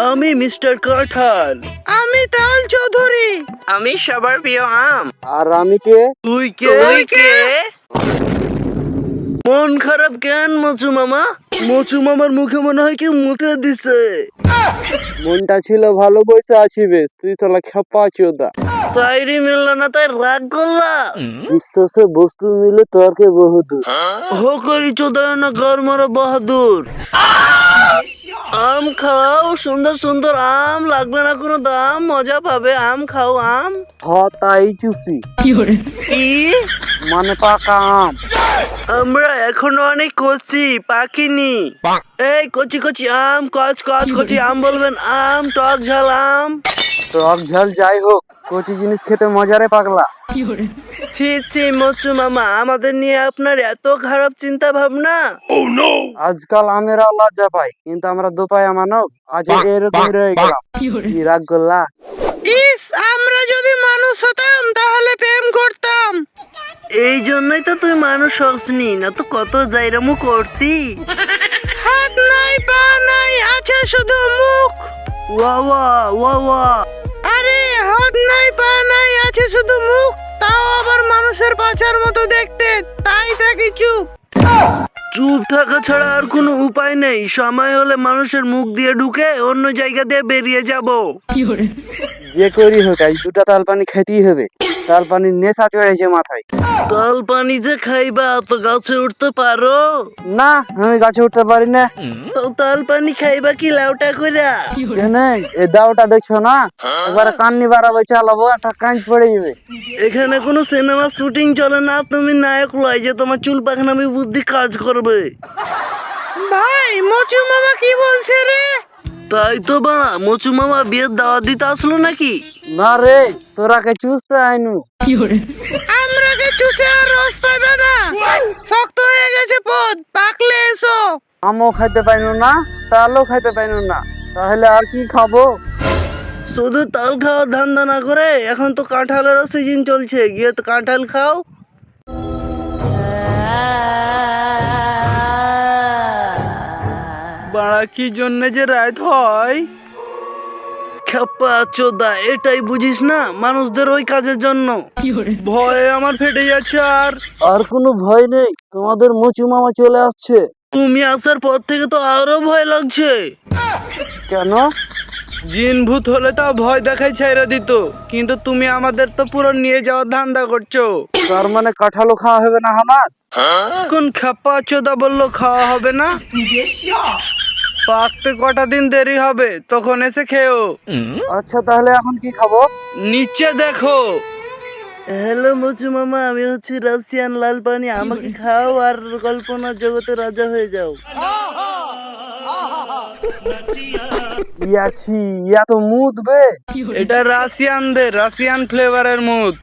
আমি মিস্টার কাঁঠাল। আমি তাল চৌধুরী। আমি সবার প্রিয় আম। আর আমি কে? তুই কে? মন খারাপ কেন মচু মামা? মচু মামার মুখে মনে হয় কি মুতে দিছে। মনটা ছিল ভালো, বসে আছি বেশ। তুই তোলা খেপা চোদা। সাইরি মিলল না তাই রাগ করলা? বিশ্বাসে বস্তু মিলে তর্কে বহুদূর। হো করি চোদায় না ঘর মারা বাহাদুর। আম খাও, সুন্দর সুন্দর আম, লাগবে না কোনো দাম, মজা পাবে। আম খাও আম। হ তাই চুষি, কি মানে পাকা আম। আমরা এখনো অনেক কচি, পাকিনি। এই কচি কচি আম, কচি আম বলবেন। আম, টক ঝাল আম। টক ঝাল যাই হোক, কচি জিনিস খেতে মজা রে পাগলা। ছি মচু মামা, আমাদের নিয়ে আপনার এত খারাপ চিন্তা ভাবনা? আজকাল আমেরা লজ্জা পাই, কিন্তু আমরা দোপায়া মানব। আজ এরকম রয়ে গেলাম। কি রাগ করলা? ইস, আমরা যদি মানুষ হতাম তাহলে প্রেম করতাম। এই জন্যই তো তুই মানুষ হসনি, না তো কত জাইরামু করতি। হাত নাই, পা নাই, আছে শুধু মুখ। ওয়া আরে হাত নাই, পা নাই, আছে শুধু মুখ, তাও আবার মানুষের পাছার মতো দেখতে। তাই থাকি চুপ। চুপ থাকা ছাড়া আর কোনো উপায় নেই। সময় হলে মানুষের মুখ দিয়ে ঢুকে অন্য জায়গা দিয়ে বেরিয়ে যাব। যে করি হোক, আজ দুটা তাল পানি খেতেই হবে। তাল পানির নেশা চড়েছে মাথায়। তাল পানি যে খাইবা, তো গাছে উঠতে পারো? না, আমি গাছে উঠতে পারি না। তো তাল পানি খাইবা কি লাউটা কইরা? এই দাওটা দেখছো না, এবারে কান্নি বাড়াবো, চালাবো, একটা কাঁচ পড়ে যাবে। এখানে কোনো সিনেমা শুটিং চলে না, তুমি নায়ক লয় যে তোমার চুল পাখনামি বুদ্ধি কাজ করবে। ভাই, মচু মামা কি বলছে রে? তাই তো বাড়া, মচু মামা বিয়ের দাওয়াত দিতে আসলো নাকি? না রে, তোরাকে চুষতে আইনু। আমরা কে চুষে আর রস পাবে না। শক্ত হয়ে গেছে পদ, পাকলে এসো। আমও খাইতে পাইনু না, তালও খাইতে পাইনু না, তাহলে আর কি খাবো? শুধু তাল খাওয়ার ধান্দা না করে এখন তো কাঁঠালেরও সিজন চলছে, গিয়ে তো কাঁঠাল খাও। বাড়া কি জন্য যে রাত হয়? খেপা চোদা, এটাই বুঝিস না? মানুষদের ওই কাজের জন্য। ভয়ে আমার ফেটে যাচ্ছে। আর কোনো ভয় নেই, তোমাদের মুচু মামা চলে আসছে। তুমি আসার পর থেকে তো আরো ভয় লাগছে। কেন? জিন ভূত হলে তা ভয় দেখাই ছেড়ে দিত, কিন্তু তুমি আমাদের তো পুরো নিয়ে যাওয়ার ধান্দা করছো। তার মানে কাঁঠালও খাওয়া হবে না আমার? কোন খেপা চোদা বললো খাওয়া হবে না? পাকতে কটা দিন দেরি হবে, তখন এসে খেও। আচ্ছা, তাহলে এখন কি খাবো? নিচে দেখো। হ্যালো মচু মামা, আমি হচ্ছি রাশিয়ান লাল পানি। আমাকে খাও আর কল্পনার জগতে রাজা হয়ে যাও। ইয়াছি, ইয়া তো মুদ বে। এটা রাশিয়ানদের রাশিয়ান ফ্লেভারের মুদ।